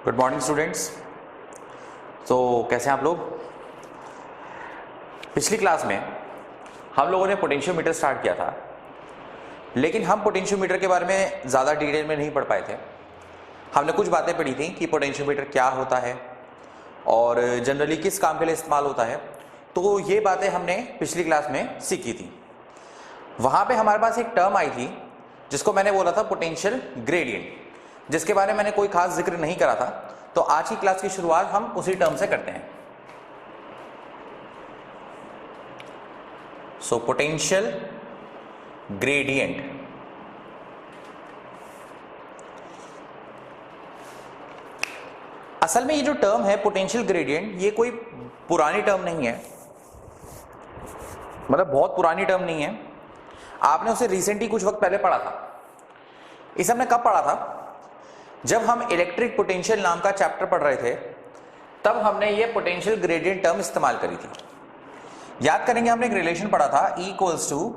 Good morning students. तो कैसे हैं आप लोग? पिछली क्लास में हम लोगों ने पोटेंशियोमीटर स्टार्ट किया था, लेकिन हम पोटेंशियोमीटर के बारे में ज़्यादा डिटेल में नहीं पढ़ पाए थे। हमने कुछ बातें पढ़ी थी कि पोटेंशियोमीटर क्या होता है और जनरली किस काम के लिए इस्तेमाल होता है। तो ये बातें हमने पिछली क्लास में सीखी थी। वहाँ पे हमारे पास एक टर्म आई थी जिसको मैंने बोला था पोटेंशियल ग्रेडियंट, जिसके बारे में मैंने कोई खास जिक्र नहीं करा था। तो आज की क्लास की शुरुआत हम उसी टर्म से करते हैं। सो पोटेंशियल ग्रेडियंट, असल में ये जो टर्म है पोटेंशियल ग्रेडियंट, ये कोई पुरानी टर्म नहीं है, मतलब बहुत पुरानी टर्म नहीं है। आपने उसे रिसेंटली कुछ वक्त पहले पढ़ा था। इसे हमने कब पढ़ा था? जब हम इलेक्ट्रिक पोटेंशियल नाम का चैप्टर पढ़ रहे थे, तब हमने ये पोटेंशियल ग्रेडियंट टर्म इस्तेमाल करी थी। याद करेंगे, हमने एक रिलेशन पढ़ा था E इक्वल्स टू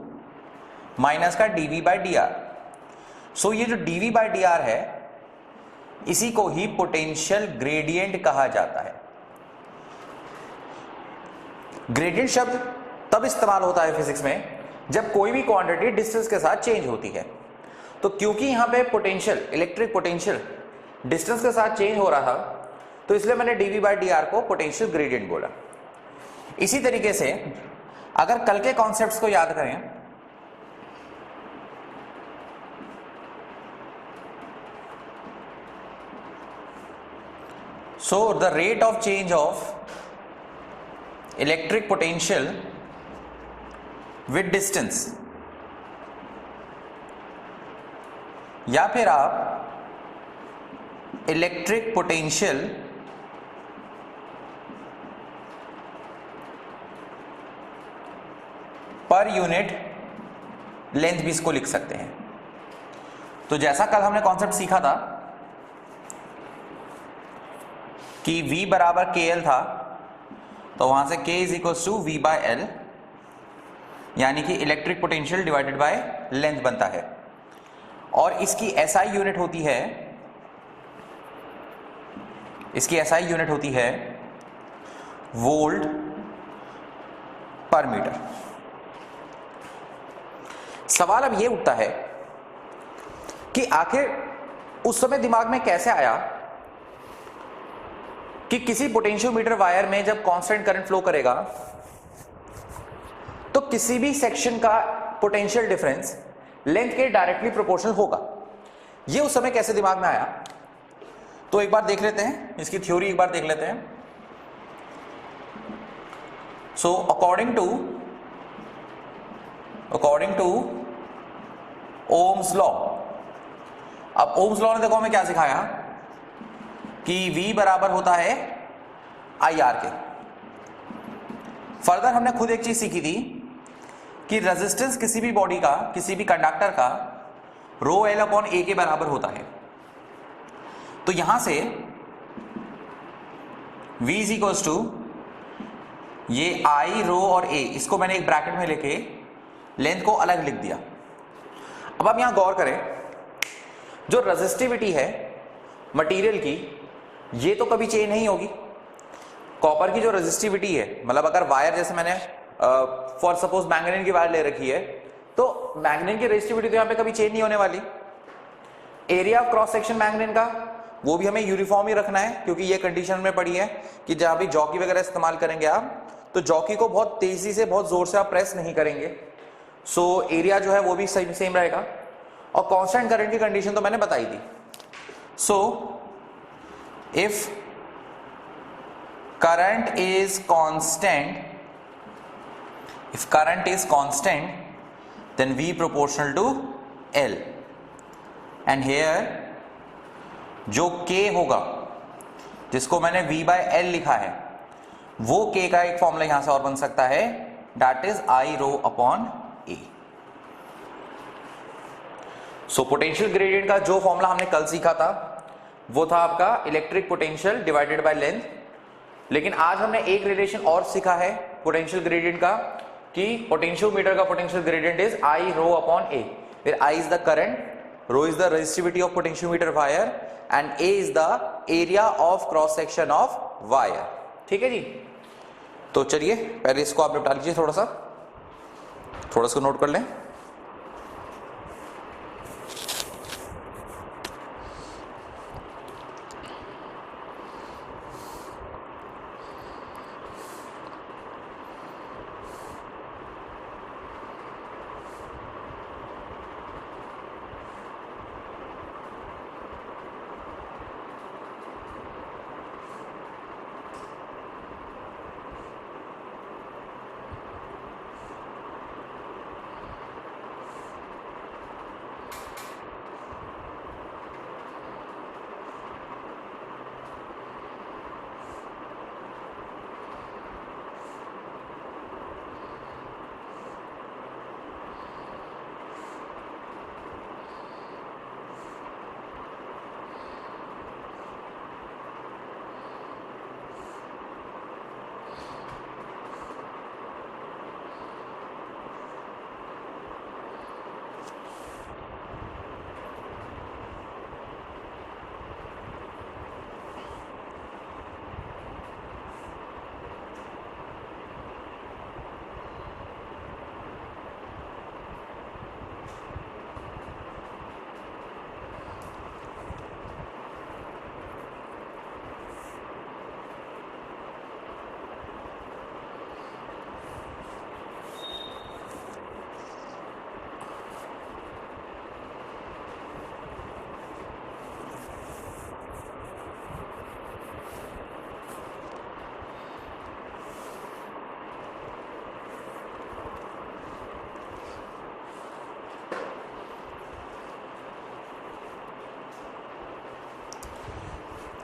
माइनस का dv बाई डी आर। सो ये जो dv बाई डी आर है, इसी को ही पोटेंशियल ग्रेडियंट कहा जाता है। ग्रेडियंट शब्द तब इस्तेमाल होता है फिजिक्स में जब कोई भी क्वांटिटी डिस्टेंस के साथ चेंज होती है। तो क्योंकि यहां पे पोटेंशियल, इलेक्ट्रिक पोटेंशियल डिस्टेंस के साथ चेंज हो रहा था, तो इसलिए मैंने dv बाई डी आर को पोटेंशियल ग्रेडियंट बोला। इसी तरीके से अगर कल के कॉन्सेप्ट्स को याद करें, so the rate of change of electric potential with distance, या फिर आप electric potential per unit length भी इसको लिख सकते हैं। तो जैसा कल हमने कॉन्सेप्ट सीखा था कि V बराबर KL था, तो वहां से K is equal to V by L, यानी कि electric potential divided by length बनता है। और इसकी SI यूनिट होती है, इसकी SI यूनिट होती है वोल्ट पर मीटर। सवाल अब ये उठता है कि आखिर उस समय दिमाग में कैसे आया कि किसी पोटेंशियोमीटर वायर में जब कांस्टेंट करंट फ्लो करेगा तो किसी भी सेक्शन का पोटेंशियल डिफरेंस लेंथ के डायरेक्टली प्रोपोर्शनल होगा। ये उस समय कैसे दिमाग में आया? तो एक बार देख लेते हैं, इसकी थ्योरी एक बार देख लेते हैं। So according to Ohm's law, अब ओम्स लॉ ने देखो हमें क्या सिखाया कि V बराबर होता है IR के। फर्दर हमने खुद एक चीज सीखी थी कि रेजिस्टेंस किसी भी बॉडी का, किसी भी कंडक्टर का रो L अपॉन A के बराबर होता है। तो यहां से V इज इक्वल्स टू ये I, रो और A, इसको मैंने एक ब्रैकेट में लेके लेंथ को अलग लिख दिया। अब आप यहां गौर करें, जो रेजिस्टिविटी है मटेरियल की, ये तो कभी चेंज नहीं होगी। कॉपर की जो रेजिस्टिविटी है, मतलब अगर वायर, जैसे मैंने फॉर सपोज मैंगनीज की वायर ले रखी है, तो मैंगनीज की रेजिस्टिविटी तो यहां पे कभी चेंज नहीं होने वाली। Area of cross section manganese का, वो भी हमें यूनिफॉर्म ही रखना है, क्योंकि ये कंडीशन में पड़ी है कि जहां भी जॉकी वगैरह इस्तेमाल करेंगे आप, तो जॉकी को बहुत तेजी से, बहुत जोर से आप प्रेस नहीं करेंगे। सो एरिया जो है वो भी सेम रहेगा। और कांस्टेंट करंट की कंडीशन तो मैंने बताई थी। So if current is constant, if current is constant then V proportional to L, and here जो K होगा, जिसको मैंने V by L लिखा है, वो K का एक फॉर्मूला यहां से और बन सकता है, that is I rho upon A। So potential gradient का जो फॉर्मूला हमने कल सीखा था वो था आपका electric potential divided by length. लेकिन आज हमने एक रिलेशन और सीखा है पोटेंशियल ग्रेडियंट का, कि पोटेंशियोमीटर का potential gradient is I rho upon A, where I is the current, rho is the resistivity of potentiometer wire, and A is the area of cross section of wire. ठीक है जी, तो चलिए पहले इसको आप निपटा लीजिए, थोड़ा सा इसको नोट कर लें।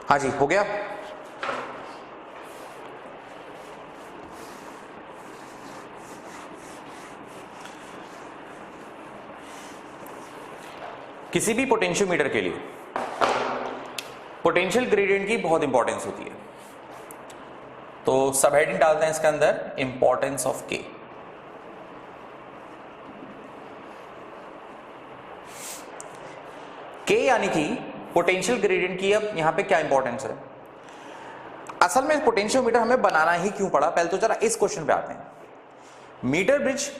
हाँ जी, हो गया। किसी भी पोटेंशियोमीटर के लिए पोटेंशियल ग्रेडियंट की बहुत इंपॉर्टेंस होती है, तो सब हेडिंग डालते हैं इसके अंदर, इंपॉर्टेंस ऑफ के। के यानी कि पोटेंशियल ग्रेडियंट की अब यहां पे क्या इंपॉर्टेंस है। असल में पोटेंशियोमीटर हमें बनाना ही क्यों पड़ा, पहले तो जरा इस क्वेश्चन पे आते हैं। मीटर ब्रिज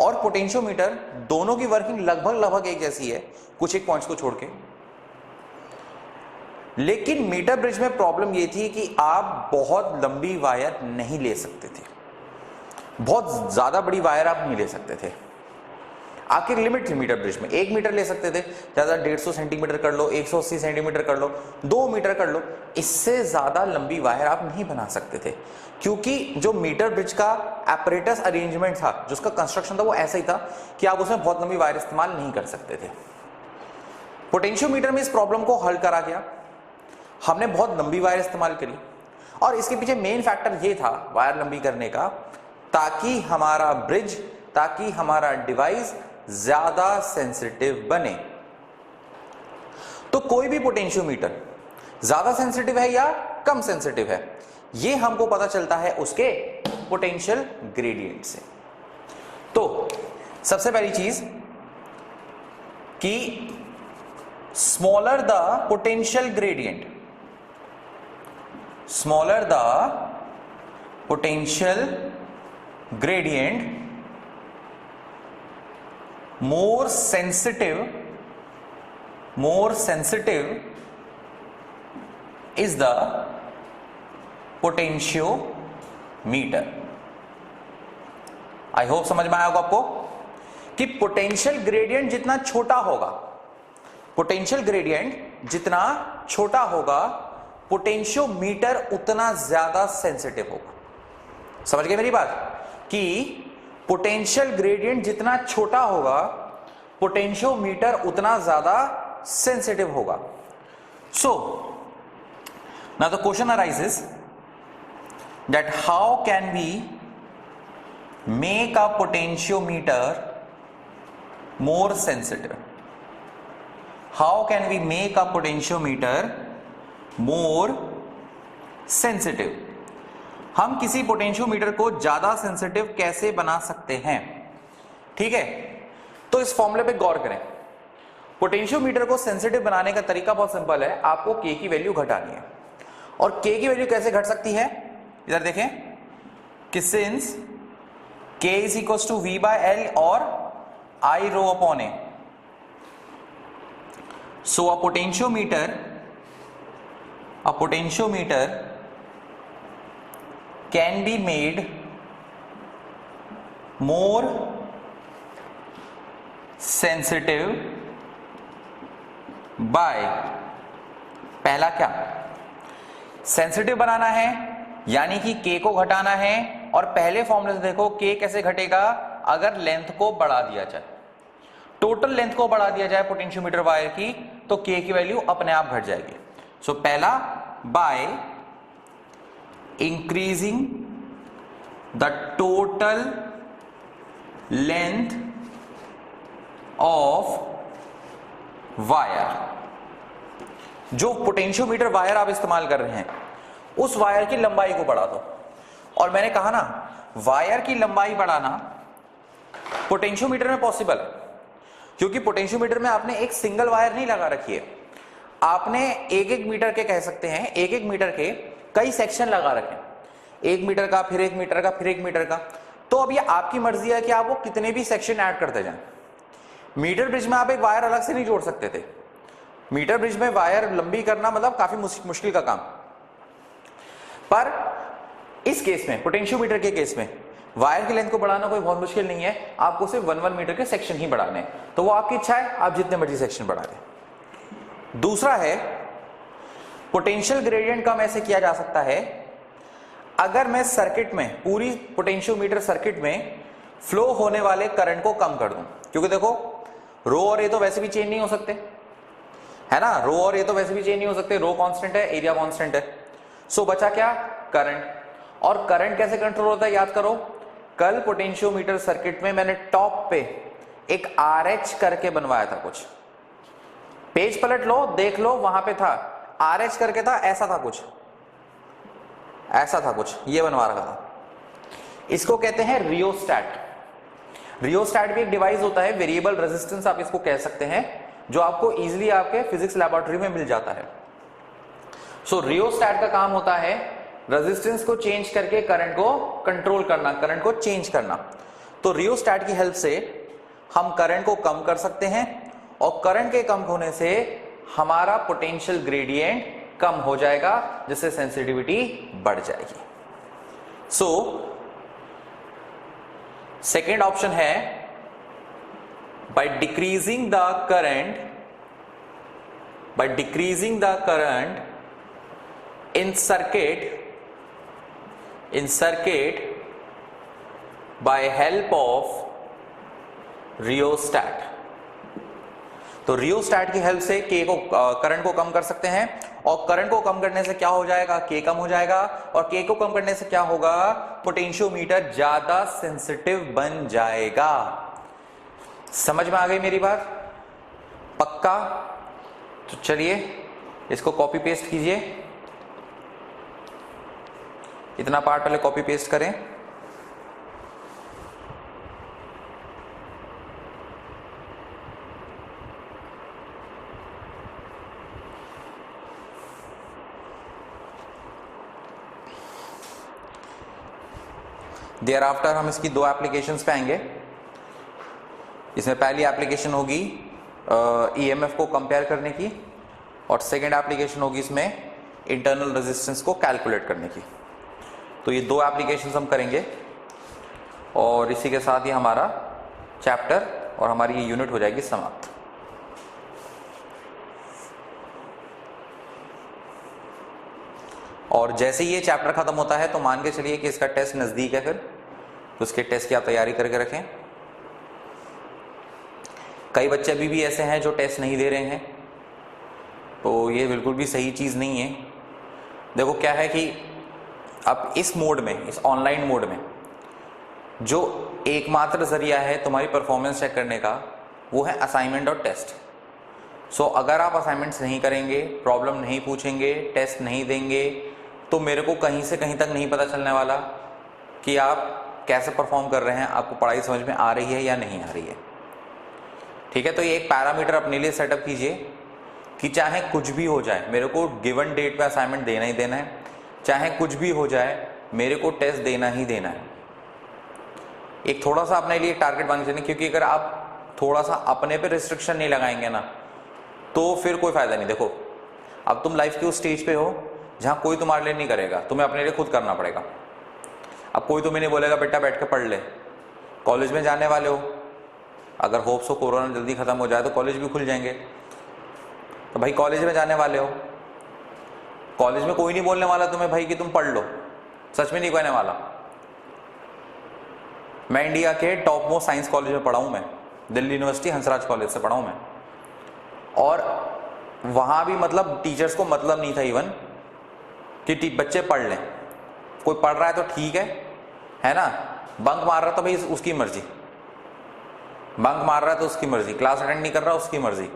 और पोटेंशियोमीटर दोनों की वर्किंग लगभग एक जैसी है, कुछ एक पॉइंट्स को छोड़ के। लेकिन मीटर ब्रिज में प्रॉब्लम यह थी कि आप बहुत लंबी वायर नहीं ले सकते थे, बहुत ज्यादा बड़ी वायर आप नहीं ले सकते थे। आपकी लिमिट थी मीटर ब्रिज में, 1 मीटर ले सकते थे, ज्यादा 150 सेंटीमीटर कर लो, 180 सेंटीमीटर कर लो, 2 मीटर कर लो, इससे ज्यादा लंबी वायर आप नहीं बना सकते थे, क्योंकि जो मीटर ब्रिज का एपरेटस अरेंजमेंट था, जो उसका कंस्ट्रक्शन था, वो ऐसा ही था कि आप उसमें बहुत लंबी वायर इस्तेमाल नहीं कर सकते थे। पोटेंशियोमीटर में इस प्रॉब्लम को हल करा गया, हमने बहुत लंबी वायर इस्तेमाल करी, और इसके पीछे मेन फैक्टर ये था वायर लंबी करने का, ताकि हमारा ब्रिज, ताकि हमारा डिवाइस ज्यादा सेंसिटिव बने। तो कोई भी पोटेंशियोमीटर ज्यादा सेंसिटिव है या कम सेंसिटिव है, यह हमको पता चलता है उसके पोटेंशियल ग्रेडियंट से। तो सबसे पहली चीज कि smaller the potential gradient, smaller the potential gradient, more sensitive is the potentiometer। I hope समझ में आया होगा आपको कि पोटेंशियल ग्रेडियंट जितना छोटा होगा, पोटेंशियल ग्रेडियंट जितना छोटा होगा, पोटेंशियोमीटर उतना ज्यादा सेंसिटिव होगा। समझ गए मेरी बात कि पोटेंशियल ग्रेडियंट जितना छोटा होगा, पोटेंशियोमीटर उतना ज्यादा सेंसिटिव होगा। So now the question arises that how can we make a potentiometer more sensitive, how can we make a potentiometer more sensitive. हम किसी पोटेंशियोमीटर को ज्यादा सेंसिटिव कैसे बना सकते हैं, ठीक है। तो इस फॉर्मूले पे गौर करें। पोटेंशियोमीटर को सेंसिटिव बनाने का तरीका बहुत सिंपल है, आपको K की वैल्यू घटानी है। और K की वैल्यू कैसे घट सकती है, इधर देखें कि since K is equal to V by L और I rho upon A, so a potentiometer can be made more sensitive by, पहला क्या, सेंसिटिव बनाना है यानी कि K को घटाना है। और पहले फॉर्मूले से देखो K कैसे घटेगा, अगर लेंथ को बढ़ा दिया जाए, टोटल लेंथ को बढ़ा दिया जाए पोटेंशियोमीटर वायर की, तो K की वैल्यू अपने आप घट जाएगी। सो पहला by increasing the total length of wire, जो पोटेंशियोमीटर वायर आप इस्तेमाल कर रहे हैं उस वायर की लंबाई को बढ़ा दो। और मैंने कहा ना, वायर की लंबाई बढ़ाना पोटेंशियोमीटर में पॉसिबल है, क्योंकि पोटेंशियोमीटर में आपने एक सिंगल वायर नहीं लगा रखी है, आपने एक एक मीटर के, कह सकते हैं एक एक मीटर के कई सेक्शन लगा रखे, 1 मीटर का, फिर 1 मीटर का, फिर 1 मीटर का। तो अब ये आपकी मर्जी है कि आप वो कितने भी सेक्शन ऐड करते जाएं। मीटर ब्रिज में आप एक वायर अलग से नहीं जोड़ सकते थे, मीटर ब्रिज में वायर लंबी करना मतलब काफी मुश्किल का काम। पर इस केस में, पोटेंशियोमीटर के केस में, वायर की लेंथ को बढ़ाना कोई बहुत मुश्किल नहीं है, आपको सिर्फ 1 मीटर के सेक्शन ही बढ़ाने हैं। तो वो आपकी इच्छा है, आप जितने मर्जी सेक्शन बढ़ा दें। दूसरा है, पोटेंशियल ग्रेडियंट कम ऐसे किया जा सकता है, अगर मैं सर्किट में, पूरी पोटेंशियोमीटर सर्किट में फ्लो होने वाले करंट को कम कर दूं। क्योंकि देखो रो और ए तो वैसे भी चेंज नहीं हो सकते, है ना, रो और ए तो वैसे भी चेंज नहीं हो सकते, रो कांस्टेंट है, एरिया कांस्टेंट है। सो बचा क्या, करंट। और करंट कैसे कंट्रोल होता है, याद करो, कल पोटेंशियोमीटर सर्किट में मैंने टॉप पे एक RH करके बनवाया था, कुछ पेज पलट लो, देख लो, वहां पे था RH करके था, ऐसा था कुछ, ऐसा था कुछ, ये बनवा रखा था। इसको कहते हैं रियोस्टैट। रियोस्टैट भी एक डिवाइस होता है, वेरिएबल रेजिस्टेंस आप इसको कह सकते हैं, जो आपको इजीली आपके फिजिक्स लैबोरेटरी में मिल जाता है। सो रियोस्टैट का काम होता है रेजिस्टेंस को चेंज करके करंट को कंट्रोल करना, करंट को चेंज करना। तो रियोस्टैट की हेल्प से हम करंट को कम कर सकते हैं, और करंट के कम होने से हमारा पोटेंशियल ग्रेडियंट कम हो जाएगा, जिससे सेंसिटिविटी बढ़ जाएगी। सो सेकेंड ऑप्शन है, by decreasing the current, by decreasing the current in circuit by help of rheostat। तो रियोस्टैट की हेल्प से K को, करंट को कम कर सकते हैं, और करंट को कम करने से क्या हो जाएगा, K कम हो जाएगा, और K को कम करने से क्या होगा, पोटेंशियोमीटर ज्यादा सेंसिटिव बन जाएगा। समझ में आ गई मेरी बात, पक्का? तो चलिए इसको कॉपी पेस्ट कीजिए, इतना पार्ट पहले कॉपी पेस्ट करें। देयर आफ्टर हम इसकी 2 एप्लीकेशंस पे आएंगे। इसमें पहली एप्लीकेशन होगी EMF को कंपेयर करने की, और सेकेंड एप्लीकेशन होगी इसमें इंटरनल रेजिस्टेंस को कैलकुलेट करने की। तो ये 2 एप्लीकेशंस हम करेंगे, और इसी के साथ ही हमारा चैप्टर और हमारी ये यूनिट हो जाएगी समाप्त। और जैसे ही ये चैप्टर खत्म होता है तो मान के चलिए कि इसका टेस्ट नजदीक है, फिर तो उसके टेस्ट की आप तैयारी करके रखें। कई बच्चे अभी भी ऐसे हैं जो टेस्ट नहीं दे रहे हैं, तो ये बिल्कुल भी सही चीज नहीं है। देखो क्या है कि अब इस मोड में, इस ऑनलाइन मोड में, जो एकमात्र जरिया है तुम्हारी परफॉर्मेंस चेक करने का, वो है असाइनमेंट और टेस्ट। सो अगर आप असाइनमेंट्स नहीं करेंगे, प्रॉब्लम नहीं पूछेंगे, टेस्ट नहीं देंगे, तो मेरे को कहीं से कहीं तक नहीं पता चलने वाला कि आप कैसे परफॉर्म कर रहे हैं, आपको पढ़ाई समझ में आ रही है या नहीं आ रही है। ठीक है, तो ये एक पैरामीटर अपने लिए सेटअप कीजिए कि चाहे कुछ भी हो जाए मेरे को गिवन डेट पे असाइनमेंट देना ही देना है, चाहे कुछ भी हो जाए मेरे को टेस्ट देना ही देना है। एक थोड़ा सा अपने लिए टारगेट बना चाहिए, क्योंकि अगर आप थोड़ा सा अपने पे रिस्ट्रिक्शन नहीं लगाएंगे ना तो फिर कोई फायदा नहीं। देखो अब तुम लाइफ के उस स्टेज पे हो जहां कोई तुम्हारे लिए नहीं करेगा, तुम्हें अपने लिए खुद करना पड़ेगा। अब कोई तुम्हें नहीं बोलेगा बेटा बैठ के पढ़ ले। कॉलेज में जाने वाले हो, अगर होप्स हो कोरोना जल्दी खत्म हो जाए तो कॉलेज भी खुल जाएंगे, तो भाई कॉलेज में जाने वाले हो, कॉलेज में कोई नहीं बोलने वाला तुम्हें भाई कि तुम पढ़ लो, सच में नहीं कहने वाला। मैं इंडिया के टॉप मोस्ट साइंस कॉलेज में पढ़ा हूं, मैं दिल्ली यूनिवर्सिटी हंसराज कॉलेज से पढ़ा हूं मैं, और वहां भी मतलब टीचर्स को मतलब नहीं था इवन कि बच्चे पढ़ लें। कोई पढ़ रहा है तो ठीक है ना, बंक मार रहा तो भाई उसकी मर्जी, बंक मार रहा है तो उसकी मर्जी, क्लास अटेंड नहीं कर रहा उसकी मर्जी,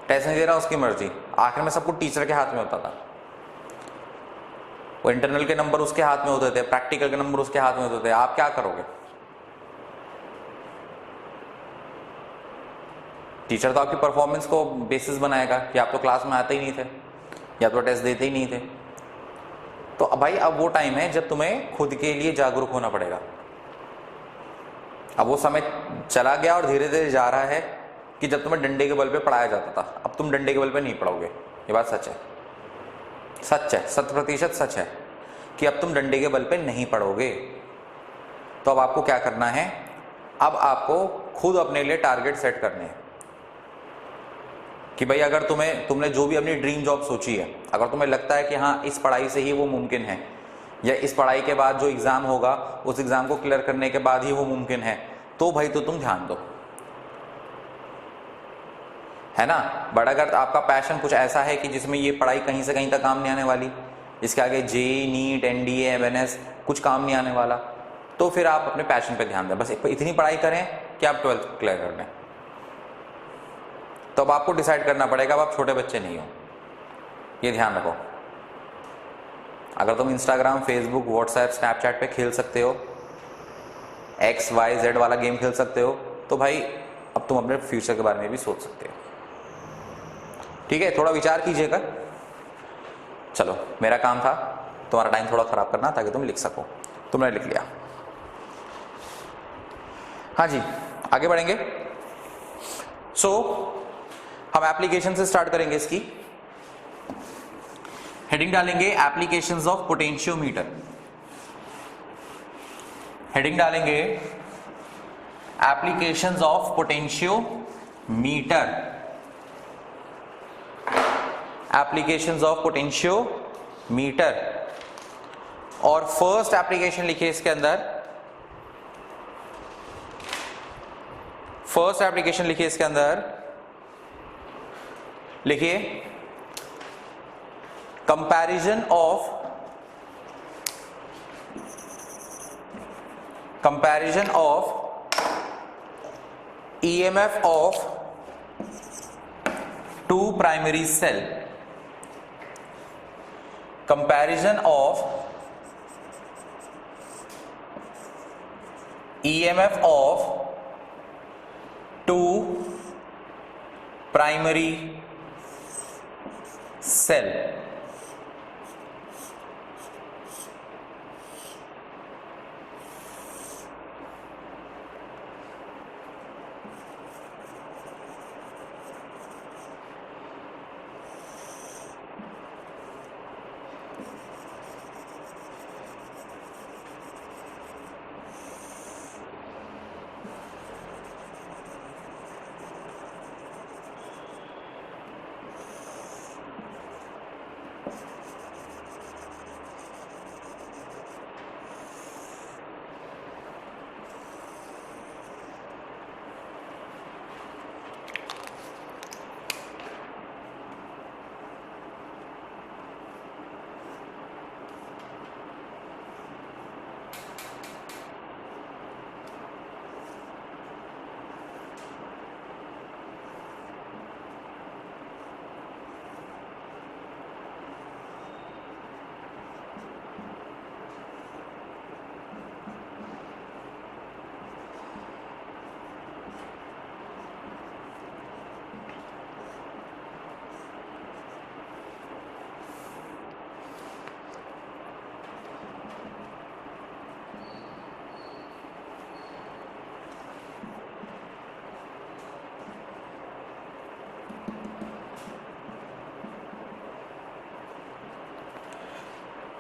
टेस्ट नहीं दे रहा उसकी मर्जी। आखिर में सब कुछ टीचर के हाथ में होता था। वो इंटरनल के नंबर उसके हाथ में होते थे, प्रैक्टिकल के नंबर उसके हाथ में होते थे। आप क्या करोगे? टीचर तो आपकी परफॉर्मेंस को बेसिस बनाएगा कि आप तो क्लास में आते ही नहीं थे या तो टेस्ट देते ही नहीं थे। तो भाई अब वो टाइम है जब तुम्हें खुद के लिए जागरूक होना पड़ेगा। अब वो समय चला गया और धीरे धीरे जा रहा है कि जब तुम्हें डंडे के बल पे पढ़ाया जाता था, अब तुम डंडे के बल पे नहीं पढ़ोगे। ये बात सच है, सच है, 100% सच है कि अब तुम डंडे के बल पे नहीं पढ़ोगे। तो अब आपको क्या करना है? अब आपको खुद अपने लिए टारगेट सेट करने हैं कि भाई अगर तुमने जो भी अपनी ड्रीम जॉब सोची है, अगर तुम्हें लगता है कि हाँ इस पढ़ाई से ही वो मुमकिन है, या इस पढ़ाई के बाद जो एग्जाम होगा उस एग्जाम को क्लियर करने के बाद ही वो मुमकिन है, तो भाई तो तुम ध्यान दो, है ना। बट अगर आपका पैशन कुछ ऐसा है कि जिसमें ये पढ़ाई कहीं से कहीं तक काम नहीं आने वाली, इसके आगे जेईई, नीट, एनडीए, एमएनएस कुछ काम नहीं आने वाला, तो फिर आप अपने पैशन पे ध्यान दें। बस इतनी पढ़ाई करें कि आप 12th क्लियर कर लें। तो अब आपको डिसाइड करना पड़ेगा, अब आप छोटे बच्चे नहीं हो, ये ध्यान रखो। अगर तुम इंस्टाग्राम, फेसबुक, व्हाट्सएप, स्नैपचैट पे खेल सकते हो, XYZ वाला गेम खेल सकते हो, तो भाई अब तुम अपने फ्यूचर के बारे में भी सोच सकते हो। ठीक है, थोड़ा विचार कीजिएगा। चलो, मेरा काम था तुम्हारा टाइम थोड़ा खराब करना ताकि तुम लिख सको। तुमने लिख लिया। हाँ जी, आगे बढ़ेंगे। हम एप्लीकेशन से स्टार्ट करेंगे। इसकी हेडिंग डालेंगे एप्लीकेशंस ऑफ पोटेंशियोमीटर। हेडिंग डालेंगे applications of potentiometer. Applications of potentiometer. और फर्स्ट एप्लीकेशन लिखिए इसके अंदर, फर्स्ट एप्लीकेशन लिखिए इसके अंदर, लिखिए comparison of EMF of two primary cell. Comparison of EMF of two primary cell.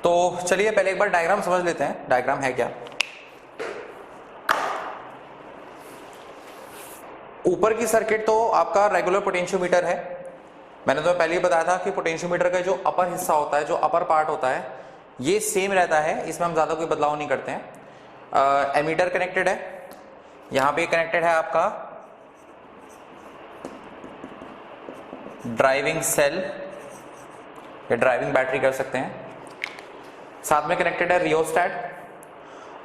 तो चलिए पहले एक बार डायग्राम समझ लेते हैं, डायग्राम है क्या। ऊपर की सर्किट तो आपका रेगुलर पोटेंशियोमीटर है। मैंने तो पहले ही बताया था कि पोटेंशियोमीटर का जो अपर हिस्सा होता है, जो अपर पार्ट होता है, ये सेम रहता है, इसमें हम ज्यादा कोई बदलाव नहीं करते हैं। एमीटर कनेक्टेड है, यहां पे कनेक्टेड है आपका ड्राइविंग सेल या ड्राइविंग बैटरी कर सकते हैं, साथ में कनेक्टेड है रियोस्टैट,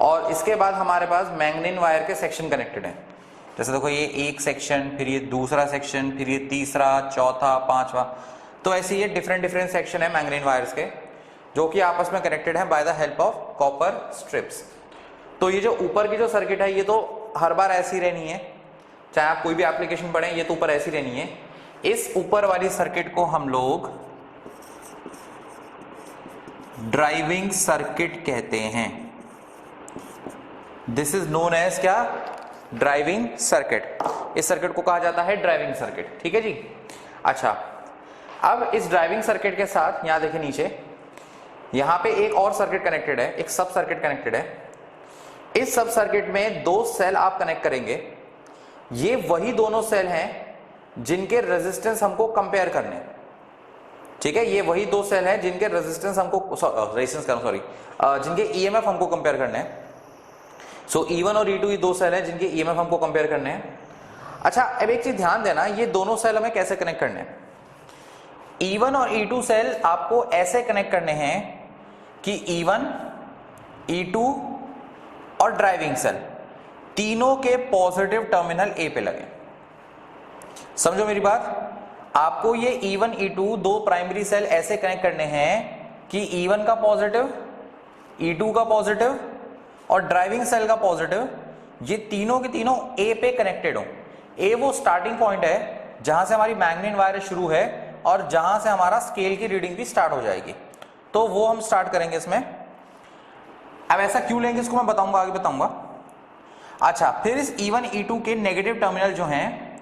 और इसके बाद हमारे पास मैंगनीन वायर के सेक्शन कनेक्टेड है। जैसे देखो ये एक सेक्शन, फिर ये दूसरा सेक्शन, फिर ये तीसरा, चौथा, पांचवा, तो ऐसे ये डिफरेंट डिफरेंट सेक्शन है मैंगनीन वायर्स के, जो कि आपस में कनेक्टेड है by the help of copper strips. तो ये जो ऊपर की जो सर्किट है ये तो हर बार ऐसी रहनी है, चाहे आप कोई भी एप्लीकेशन पढ़ें, ये तो ऊपर ऐसी रहनी है। इस ऊपर वाली सर्किट को हम लोग ड्राइविंग सर्किट कहते हैं। दिस इज नोन एज क्या? Driving circuit. इस सर्किट को कहा जाता है ड्राइविंग सर्किट, ठीक है जी। अच्छा, अब इस ड्राइविंग सर्किट के साथ यहां देखिए नीचे, यहां पे एक और सर्किट कनेक्टेड है, एक सब सर्किट कनेक्टेड है। इस सब सर्किट में दो सेल आप कनेक्ट करेंगे। ये वही दोनों सेल हैं जिनके रेजिस्टेंस हमको कंपेयर करने हैं, ठीक है। ये वही दो सेल हैं जिनके रेजिस्टेंस हमको जिनके ईएमएफ हमको कंपेयर करने हैं। सो E1 और E2 ये दो सेल हैं जिनके ईएमएफ हमको कंपेयर करने हैं। अच्छा, अब एक चीज ध्यान देना, ये दोनों सेल हमें कैसे कनेक्ट करने हैं। E1 और E2 सेल आपको ऐसे कनेक्ट करने हैं कि E1, E2 और ड्राइविंग सेल तीनों के पॉजिटिव टर्मिनल A पे लगे। समझो मेरी बात, आपको ये E1, E2 दो प्राइमरी सेल ऐसे कनेक्ट करने हैं कि E1 का पॉजिटिव, E2 का पॉजिटिव और ड्राइविंग सेल का पॉजिटिव, ये तीनों के तीनों A पे कनेक्टेड हो। A वो स्टार्टिंग पॉइंट है जहां से हमारी मैग्नेट वायर शुरू है और जहां से हमारा स्केल की रीडिंग भी स्टार्ट हो जाएगी, तो वो हम स्टार्ट करेंगे इसमें। अब ऐसा क्यों लेंगे इसको मैं बताऊंगा, आगे बताऊंगा। अच्छा, फिर इस E1, E2 के नेगेटिव टर्मिनल जो हैं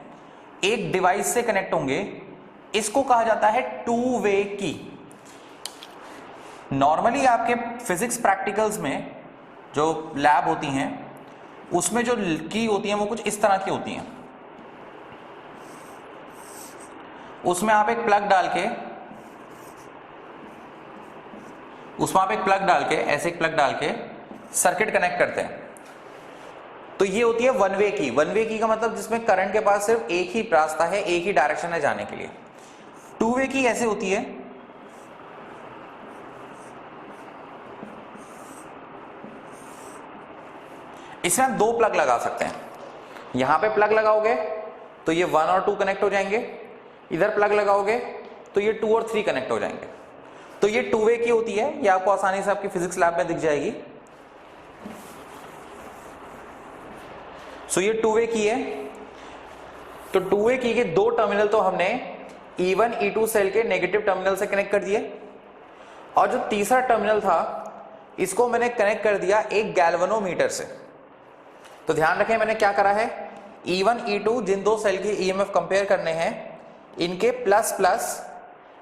एक डिवाइस से कनेक्ट होंगे, इसको कहा जाता है टू वे की। नॉर्मली आपके फिजिक्स प्रैक्टिकल्स में जो लैब होती हैं उसमें जो की होती हैं वो कुछ इस तरह की होती हैं। उसमें आप एक प्लग डाल के, ऐसे एक प्लग डाल के सर्किट कनेक्ट करते हैं। तो ये होती है वन वे की। वन वे की का मतलब जिसमें करंट के पास सिर्फ एक ही रास्ता है, एक ही डायरेक्शन है जाने के लिए। टू वे की ऐसे होती है, इसमें हम दो प्लग लगा सकते हैं। यहां पे प्लग लगाओगे तो ये 1 और 2 कनेक्ट हो जाएंगे, इधर प्लग लगाओगे तो ये 2 और 3 कनेक्ट हो जाएंगे। तो ये टू वे की होती है, ये आपको आसानी से आपकी फिजिक्स लैब में दिख जाएगी। सो ये टू वे की है। तो टू वे की के दो टर्मिनल तो हमने E1, E2 सेल के नेगेटिव टर्मिनल से कनेक्ट कर दिए, और जो तीसरा टर्मिनल था इसको मैंने कनेक्ट कर दिया एक गैल्वेनोमीटर से। तो ध्यान रखें मैंने क्या करा है, E1, E2 जिन दो सेल की ईएमएफ कंपेयर करने हैं, इनके प्लस प्लस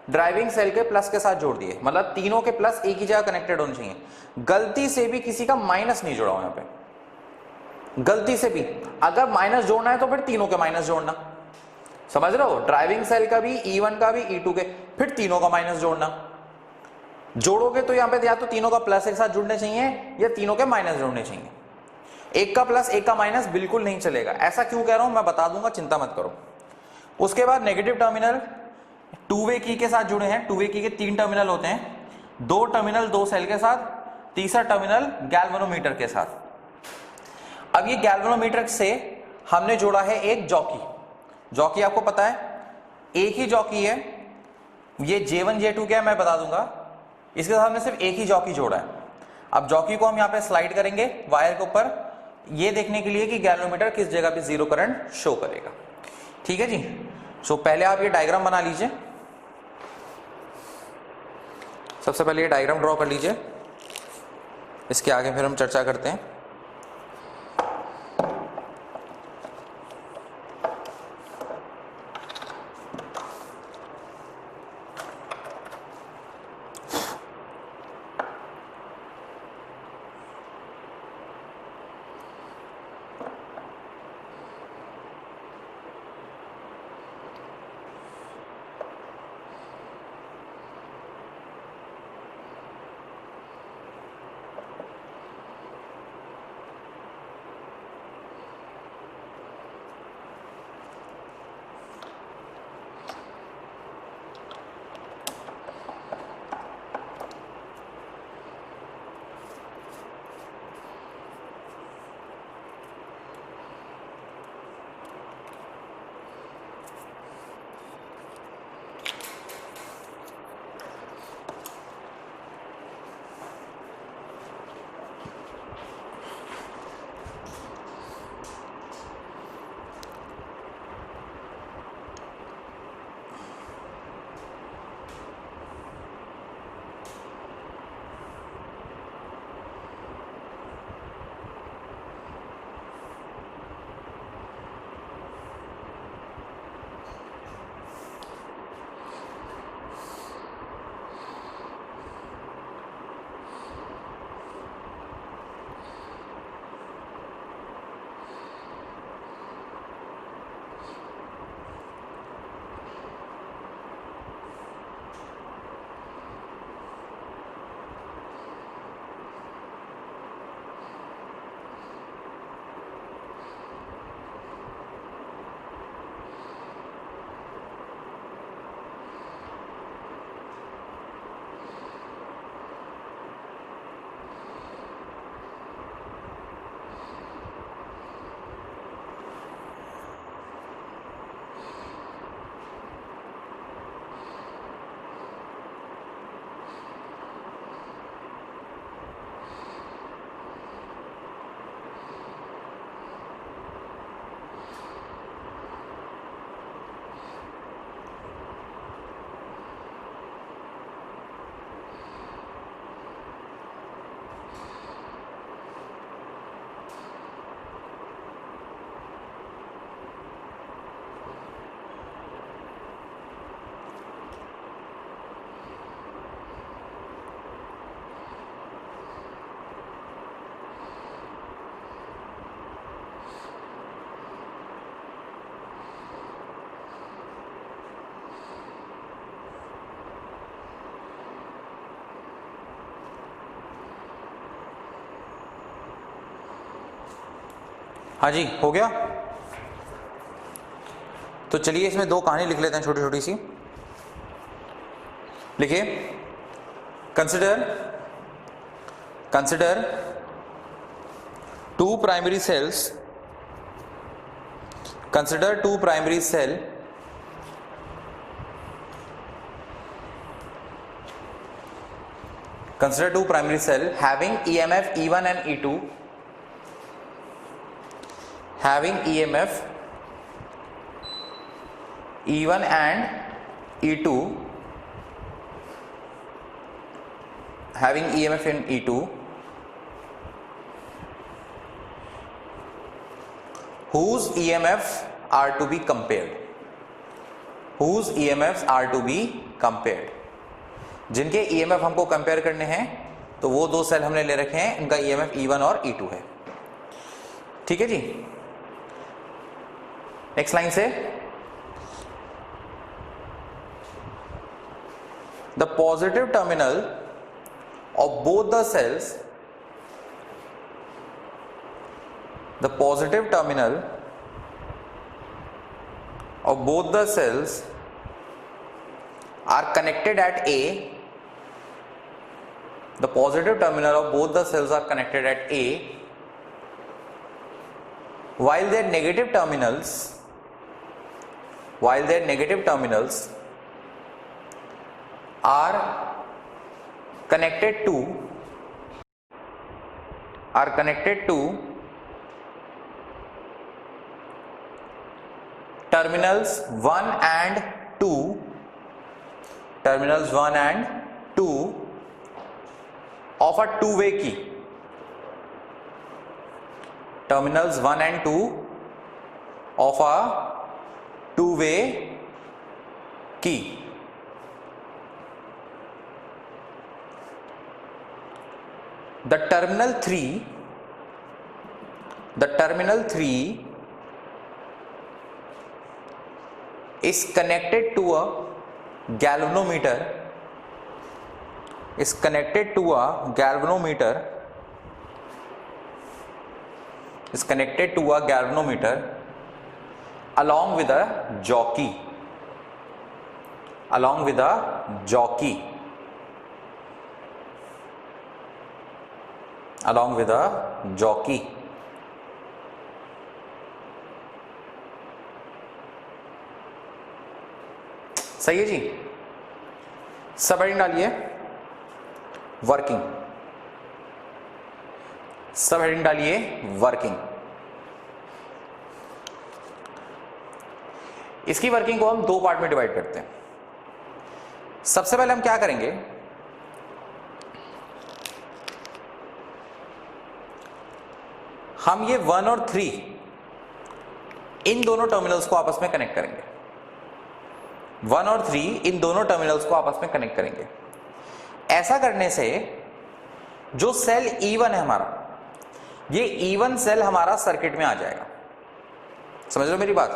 ड्राइविंग सेल के प्लस के साथ जोड़ दिए। मतलब तीनों के प्लस एक ही जगह कनेक्टेड होने चाहिए, गलती से भी किसी का माइनस नहीं जोड़ा हो। यहां पे गलती से भी अगर माइनस जोड़ना है तो फिर तीनों के माइनस जोड़ना, समझ रहे हो। ड्राइविंग सेल का भी, E1 का भी, E2 के, फिर तीनों का माइनस जोड़ना। जोड़ोगे तो यहां पे या तो तीनों का प्लस एक साथ जुड़ने चाहिए या तीनों के माइनस जोड़ने चाहिए। एक का प्लस एक का माइनस बिल्कुल नहीं चलेगा। ऐसा क्यों कह रहा हूं मैं बता दूंगा, चिंता मत करो। उसके बाद नेगेटिव टर्मिनल टू वे की के साथ जुड़े हैं। टू वे की के 3 टर्मिनल होते हैं, 2 टर्मिनल 2 सेल के साथ, तीसरा टर्मिनल गैल्वेनोमीटर के साथ। अब ये गैल्वेनोमीटर से हमने जोड़ा है एक जॉकी। जॉकी आपको पता है एक ही जॉकी है, ये J1 J2 क्या है मैं बता दूंगा। इसके साथ हमने सिर्फ एक ही जॉकी जोड़ा है। अब जॉकी को हम यहां पे स्लाइड करेंगे वायर के ऊपर, ये देखने के लिए कि गैल्वेनोमीटर किस जगह पे जीरो करंट शो करेगा, ठीक है जी। सो पहले आप ये डायग्राम बना लीजिए। सबसे पहले ये डायग्राम ड्रॉ कर लीजिए, इसके आगे फिर हम चर्चा करते हैं। हाँ जी, हो गया। तो चलिए इसमें दो कहानी लिख लेते हैं छोटी छोटी सी। लिखिए, consider two primary cells, consider two primary cell having EMF E1 and E2, having EMF E1 and E2, having EMF in E2, whose EMFs are to be compared, whose EMFs are to be compared, जिनके EMF हमको compare करने हैं, तो वो दो cell हमने ले रखे हैं, इनका EMF E1 और E2 है। ठीक है जी। नेक्स्ट लाइन से, the positive terminal of both the cells, the positive terminal of both the cells are connected at A, the positive terminal of both the cells are connected at A, while their negative terminals are connected to terminals 1 and 2 of a two-way key, terminals 1 and 2 of a two-way key. The terminal 3 is connected to a galvanometer, along with a jockey, सही है जी। सब heading डालिए, working, सब heading डालिए working. इसकी working को हम दो पार्ट में डिवाइड करते हैं। सबसे पहले हम क्या करेंगे, हम ये 1 और 3 इन दोनों टर्मिनल्स को आपस में कनेक्ट करेंगे। 1 और 3 इन दोनों टर्मिनल्स को आपस में कनेक्ट करेंगे। ऐसा करने से जो सेल E1 है हमारा, ये E1 सेल हमारा सर्किट में आ जाएगा। समझ लो मेरी बात,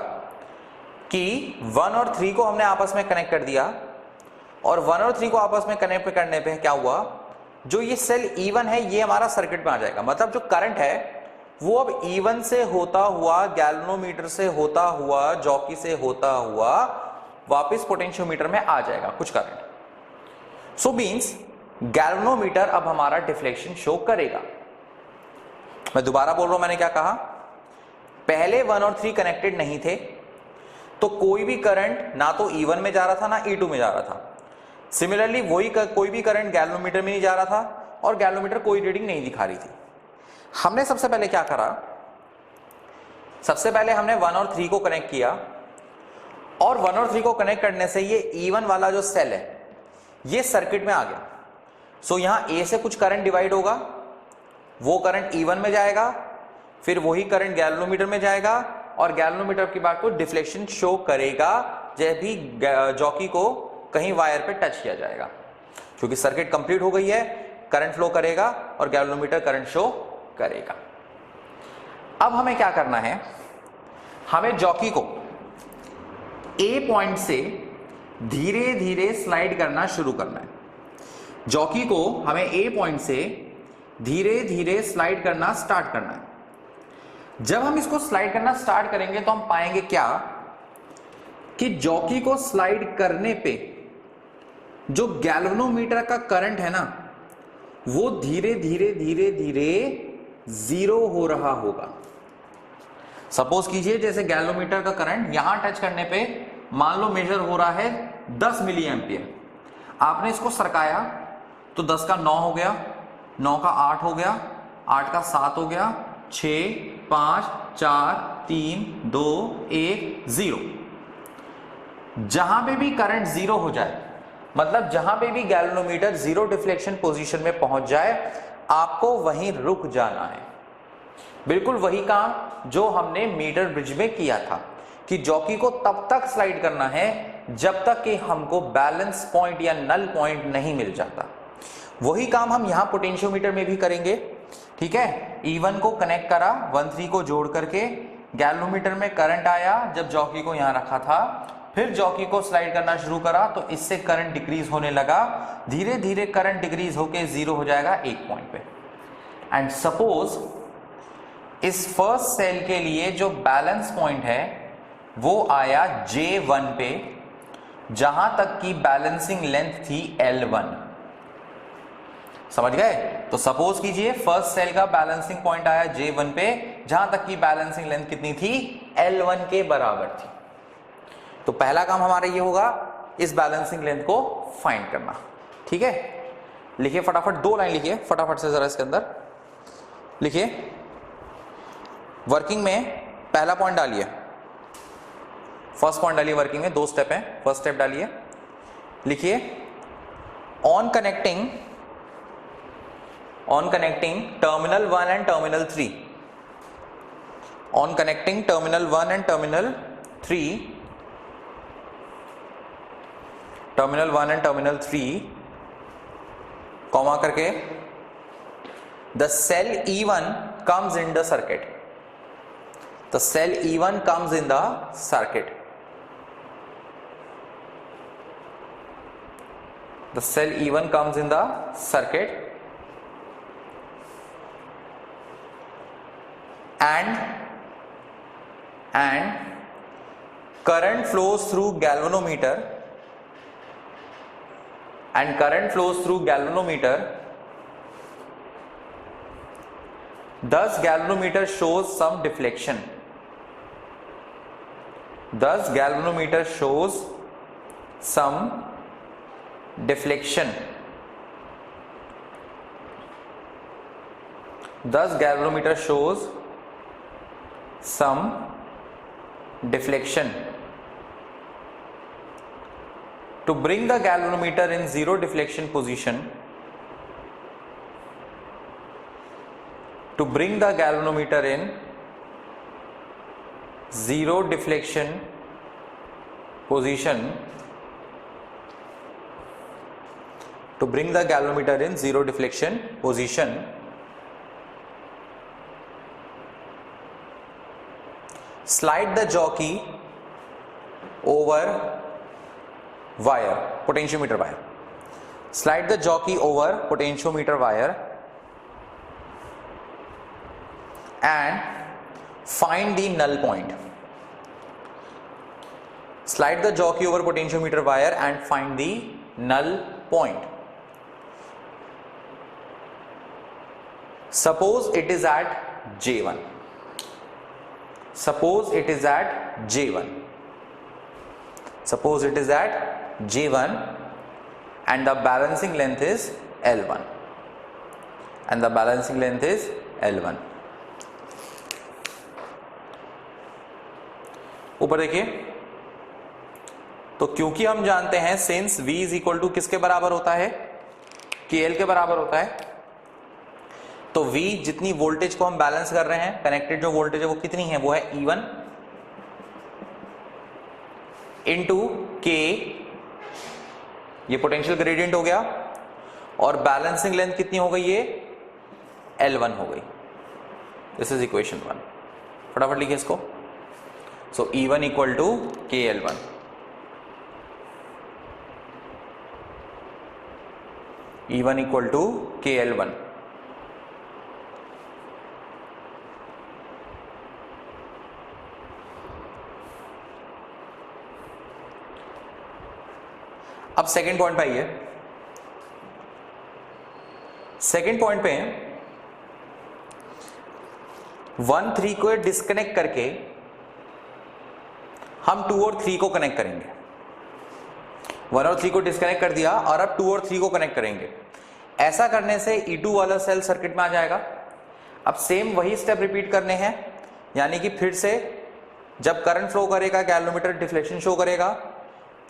कि 1 और 3 को हमने आपस में कनेक्ट कर दिया, और 1 और 3 को आपस में कनेक्ट करने पे क्या हुआ, जो ये सेल E1 है ये हमारा सर्किट में आ जाएगा। मतलब जो करंट है वो अब E1 से होता हुआ, गैल्वेनोमीटर से होता हुआ, जॉकी से होता हुआ वापस पोटेंशियोमीटर में आ जाएगा कुछ करंट। सो मींस गैल्वेनोमीटर अब हमारा डिफ्लेक्शन शो करेगा। मैं दोबारा बोल रहा हूं, मैंने क्या कहा, पहले 1 और 3 कनेक्टेड नहीं थे, तो कोई भी करंट ना तो E1 में जा रहा था ना E2 में जा रहा था। सिमिलरली वही कोई भी करंट गैल्वेनोमीटर में नहीं जा रहा था, और गैल्वेनोमीटर कोई रीडिंग नहीं दिखा रही थी। हमने सबसे पहले क्या करा, सबसे पहले हमने 1 और 3 को कनेक्ट किया, और 1 और 3 को कनेक्ट करने से ये E1 वाला जो सेल है ये सर्किट में आ गया। सो यहां A से कुछ करंट डिवाइड होगा, वो करंट E1 में जाएगा, फिर वही करंट गैल्वेनोमीटर में जाएगा, और गैल्वेनोमीटर की बात को डिफ्लेक्शन शो करेगा जब भी जॉकी को कहीं वायर पे टच किया जाएगा। क्योंकि सर्किट कंप्लीट हो गई है, करंट फ्लो करेगा और गैल्वेनोमीटर करंट शो करेगा। अब हमें क्या करना है, हमें जॉकी को A पॉइंट से धीरे धीरे स्लाइड करना शुरू करना है। जॉकी को हमें A पॉइंट से धीरे धीरे स्लाइड करना स्टार्ट करना है। जब हम इसको स्लाइड करना स्टार्ट करेंगे तो हम पाएंगे क्या कि जॉकी को स्लाइड करने पे जो गैल्वेनोमीटर का करंट है ना वो धीरे धीरे धीरे धीरे जीरो हो रहा होगा। सपोज कीजिए जैसे गैल्वेनोमीटर का करंट यहां टच करने पे मान लो मेजर हो रहा है 10 मिली एम्पियर, आपने इसको सरकाया तो 10 का 9 हो गया, 9 का 8 हो गया, 8 का 7 हो गया, 6 5 4 3 2 1 0। जहां पे भी करंट जीरो हो जाए, मतलब जहां पे भी गैल्वेनोमीटर जीरो डिफ्लेक्शन पोजीशन में पहुंच जाए, आपको वहीं रुक जाना है। बिल्कुल वही काम जो हमने मीटर ब्रिज में किया था कि जॉकी को तब तक स्लाइड करना है जब तक कि हमको बैलेंस पॉइंट या नल पॉइंट नहीं मिल जाता। वही काम हम यहां पोटेंशियोमीटर में भी करेंगे। ठीक है, E1 को कनेक्ट करा 1-3 को जोड़ करके, गैल्वेनोमीटर में करंट आया जब जॉकी को यहां रखा था, फिर जॉकी को स्लाइड करना शुरू करा तो इससे करंट डिक्रीज होने लगा, धीरे धीरे करंट डिक्रीज होके जीरो हो जाएगा एक पॉइंट पे। एंड सपोज इस फर्स्ट सेल के लिए जो बैलेंस पॉइंट है वो आया J1 पे, जहां तक की बैलेंसिंग लेंथ थी L1। समझ गए? तो सपोज कीजिए फर्स्ट सेल का बैलेंसिंग पॉइंट आया J1 पे, जहां तक की बैलेंसिंग लेंथ कितनी थी? L1 के बराबर थी। तो पहला काम हमारा ये होगा इस बैलेंसिंग लेंथ को फाइंड करना। ठीक है, लिखिए फटाफट, 2 लाइन लिखिए फटाफट से, जरा इसके अंदर लिखिए। वर्किंग में पहला पॉइंट डालिए, फर्स्ट पॉइंट डालिए वर्किंग में, 2 स्टेप है, फर्स्ट स्टेप डालिए, लिखिए on connecting terminal 1 and terminal 3, on connecting terminal 1 and terminal 3, terminal 1 and terminal 3 comma करके, the cell E1 comes in the circuit, the cell E1 comes in the circuit, the cell E1 comes in the circuit and current flows through galvanometer, and current flows through galvanometer, thus galvanometer shows some deflection, thus galvanometer shows some deflection, thus galvanometer shows some deflection. To bring the galvanometer in zero deflection position, to bring the galvanometer in zero deflection position, to bring the galvanometer in zero deflection position, slide the jockey over wire, potentiometer wire, slide the jockey over potentiometer wire and find the null point, slide the jockey over potentiometer wire and find the null point. Suppose it is at J1, suppose it is at J1, suppose it is at J1 and the balancing length is L1, and the balancing length is L1. ऊपर देखिए, तो क्योंकि हम जानते हैं since V is equal to किसके बराबर होता है? KL के बराबर होता है, तो V जितनी वोल्टेज को हम बैलेंस कर रहे हैं, कनेक्टेड जो वोल्टेज है वो कितनी है? वो है E1 इंटू K, ये पोटेंशियल ग्रेडियंट हो गया, और बैलेंसिंग लेंथ कितनी हो गई? ये L1 हो गई। This is equation 1। फटाफट लिखिए इसको। So E1 equal to KL1, E1 equal to KL1। अब सेकेंड पॉइंट पे आइए। सेकेंड पॉइंट पे 1 3 को डिस्कनेक्ट करके हम 2 और 3 को कनेक्ट करेंगे। 1 और 3 को डिस्कनेक्ट कर दिया और अब 2 और 3 को कनेक्ट करेंगे। ऐसा करने से E2 वाला सेल सर्किट में आ जाएगा। अब सेम वही स्टेप रिपीट करने हैं, यानी कि फिर से जब करंट फ्लो करेगा गैल्वेनोमीटर डिफ्लेक्शन शो करेगा,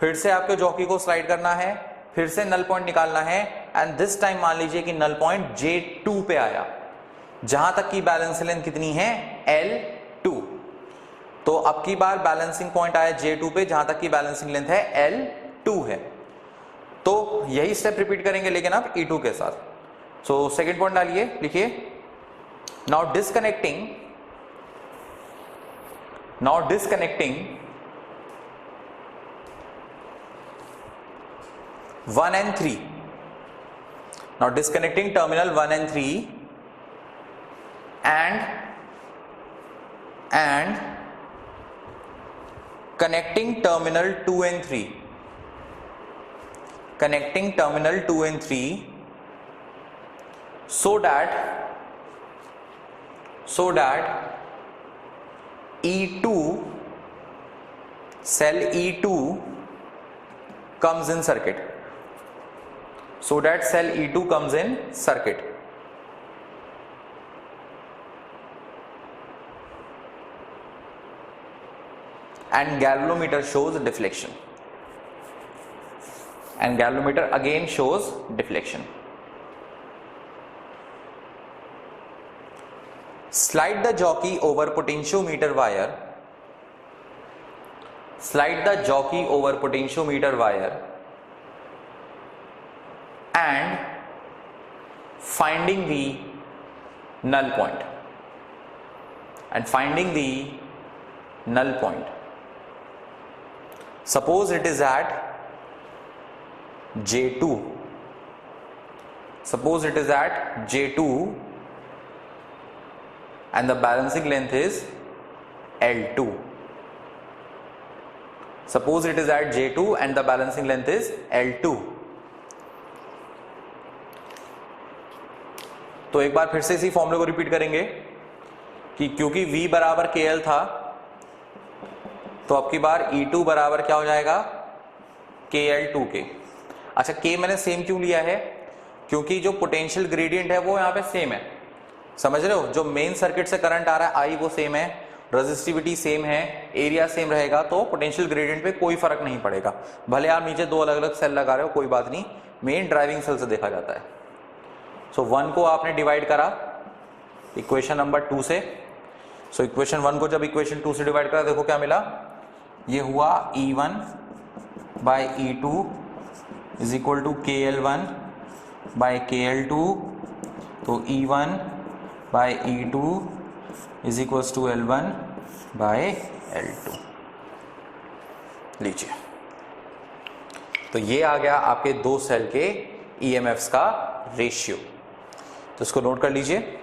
फिर से आपके जॉकी को स्लाइड करना है, फिर से नल पॉइंट निकालना है एंड दिस टाइम मान लीजिए कि नल पॉइंट J2 पे आया, जहां तक की बैलेंस लेंथ कितनी है L2। तो अब की बार बैलेंसिंग पॉइंट आया J2 पे, जहां तक की बैलेंसिंग लेंथ है L2 है। तो यही स्टेप रिपीट करेंगे लेकिन अब E2 के साथ। सो सेकेंड पॉइंट डालिए, लिखिए now disconnecting 1 and 3. Now disconnecting terminal 1 and 3 and connecting terminal 2 and 3. Connecting terminal 2 and 3 so that E2 cell E2 comes in circuit. So that cell E2 comes in circuit. And galvanometer shows deflection. And galvanometer again shows deflection. Slide the jockey over potentiometer wire. Slide the jockey over potentiometer wire and finding the null point. And finding the null point. Suppose it is at J2. Suppose it is at J2 and the balancing length is L2. Suppose it is at J2 and the balancing length is L2. तो एक बार फिर से इसी फॉर्मूले को repeat करेंगे कि क्योंकि V बराबर KL था तो अब की बार E2 बराबर क्या हो जाएगा KL2K। अच्छा, K मैंने सेम क्यों लिया है? क्योंकि जो पोटेंशियल ग्रेडियंट है वो यहाँ पे सेम है, समझ रहे हो? जो मेन सर्किट से करंट आ रहा है I वो सेम है, रेजिस्टिविटी सेम है, एरिया सेम रहेगा, तो पोटेंशियल ग्रेडियंट पे कोई फर्क नहीं पड़ेगा। भले आप नीचे दो अलग अलग सेल लगा रहे हो, कोई बात नहीं, मेन ड्राइविंग सेल से देखा जाता है। सो 1 को आपने डिवाइड करा इक्वेशन नंबर 2 से। सो इक्वेशन 1 को जब इक्वेशन 2 से डिवाइड करा, देखो क्या मिला, ये हुआ E1 by E2 is equal to KL1 by KL2। तो E1 by E2 is equals to L1 by L2। लीजिए, तो ये आ गया आपके दो सेल के EMFs का रेशियो। तो इसको नोट कर लीजिए।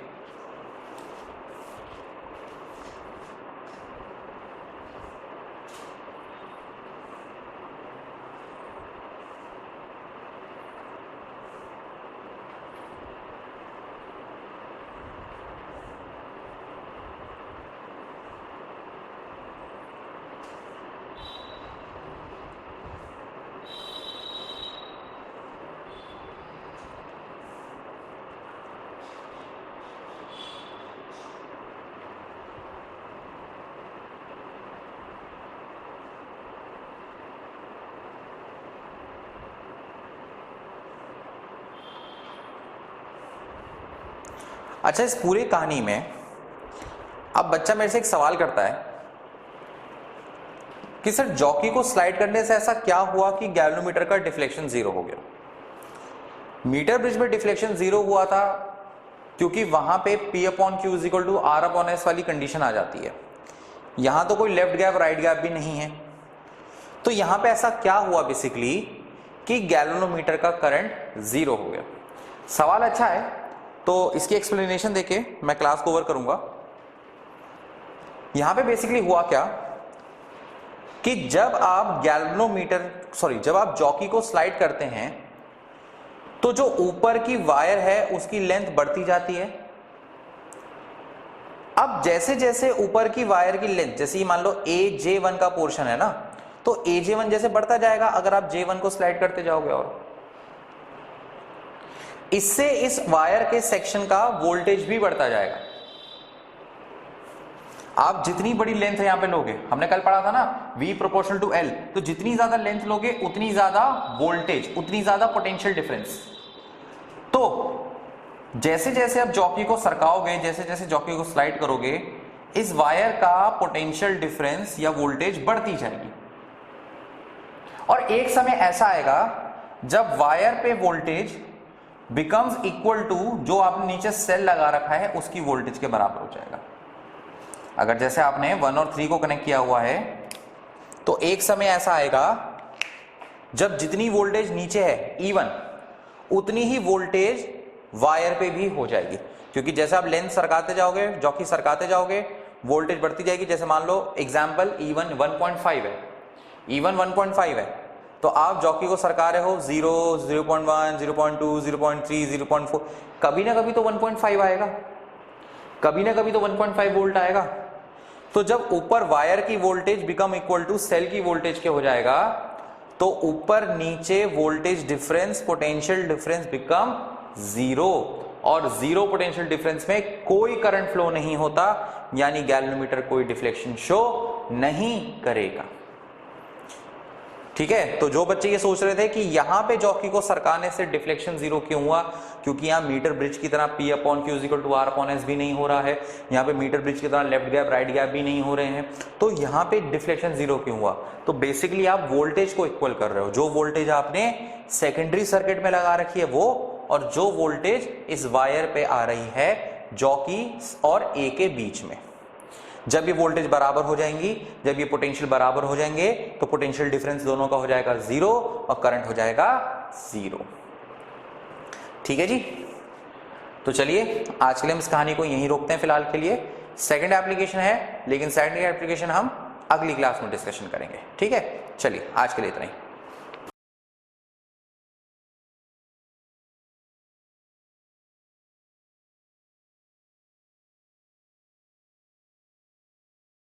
अच्छा, इस पूरी कहानी में अब बच्चा मेरे से एक सवाल करता है कि सर जॉकी को स्लाइड करने से ऐसा क्या हुआ कि गैल्वेनोमीटर का डिफ्लेक्शन जीरो हो गया? मीटर ब्रिज में डिफ्लेक्शन जीरो हुआ था क्योंकि वहां पे P/Q is equal to R/S वाली कंडीशन आ जाती है। यहां तो कोई लेफ्ट गैप राइट गैप भी नहीं है, तो यहां पे ऐसा क्या हुआ बेसिकली कि गैल्वेनोमीटर का करंट जीरो हो गया? सवाल अच्छा है, तो इसकी एक्सप्लेनेशन देके मैं क्लास को ओवर करूंगा। यहां पे बेसिकली हुआ क्या कि जब आप जब आप जॉकी को स्लाइड करते हैं तो जो ऊपर की वायर है उसकी लेंथ बढ़ती जाती है। अब जैसे जैसे ऊपर की वायर की लेंथ, जैसे मान लो AJ1 का पोर्शन है ना, तो AJ1 जैसे बढ़ता जाएगा अगर आप J1 को स्लाइड करते जाओगे, और इससे इस वायर के सेक्शन का वोल्टेज भी बढ़ता जाएगा। आप जितनी बड़ी लेंथ यहां पे लोगे, हमने कल पढ़ा था ना V प्रोपोर्शनल टू L, तो जितनी ज्यादा लेंथ लोगे उतनी ज्यादा वोल्टेज, उतनी ज्यादा पोटेंशियल डिफरेंस। तो जैसे जैसे आप जॉकी को सरकाओगे, जैसे जैसे जॉकी को स्लाइड करोगे, इस वायर का पोटेंशियल डिफरेंस या वोल्टेज बढ़ती जाएगी। और एक समय ऐसा आएगा जब वायर पे वोल्टेज बिकम्स इक्वल टू जो आपने नीचे सेल लगा रखा है उसकी वोल्टेज के बराबर हो जाएगा। अगर जैसे आपने 1 और 3 को कनेक्ट किया हुआ है तो एक समय ऐसा आएगा जब जितनी वोल्टेज नीचे है E1 उतनी ही वोल्टेज वायर पे भी हो जाएगी, क्योंकि जैसे आप लेंथ सरकाते जाओगे, जॉकी सरकाते जाओगे, वोल्टेज बढ़ती जाएगी। जैसे मान लो एग्जांपल E1 1.5 है, E1 1.5 है, तो आप जॉकी को सरका रहे हो 0, 0.1, 0.2, 0.3, 0.4, कभी ना कभी तो 1.5 आएगा, कभी ना कभी तो 1.5 वोल्ट आएगा। तो जब ऊपर वायर की voltage become equal to cell की वोल्टेज के हो जाएगा तो ऊपर नीचे voltage difference, potential difference become 0, और 0 पोटेंशियल डिफरेंस में कोई करंट फ्लो नहीं होता, यानी गैल्वेनोमीटर कोई डिफ्लेक्शन शो नहीं करेगा। ठीक है, तो जो बच्चे ये सोच रहे थे कि यहां पे जॉकी को सरकाने से डिफ्लेक्शन 0 क्यों हुआ, क्योंकि यहां मीटर ब्रिज की तरह P/Q=R/S भी नहीं हो रहा है, यहां पे मीटर ब्रिज की तरह लेफ्ट गैप राइट गैप भी नहीं हो रहे हैं, तो यहां पे डिफ्लेक्शन 0 क्यों हुआ। तो बेसिकली आप वोल्टेज को इक्वल कर रहे हो, जो वोल्टेज आपने सेकेंडरी सर्किट में लगा रखी है वो, और जो वोल्टेज इस वायर पे आ रही है जॉकी और A के बीच में। जब ये वोल्टेज बराबर हो जाएंगी, जब ये पोटेंशियल बराबर हो जाएंगे, तो पोटेंशियल डिफरेंस दोनों का हो जाएगा 0 और करंट हो जाएगा 0। ठीक है जी, तो चलिए आज के लिए हम इस कहानी को यहीं रोकते हैं फिलहाल के लिए। सेकंड एप्लीकेशन है, लेकिन सेकंड एप्लीकेशन हम अगली क्लास में डिस्कशन करेंगे। ठीक है, चलिए आज के लिए इतना ही।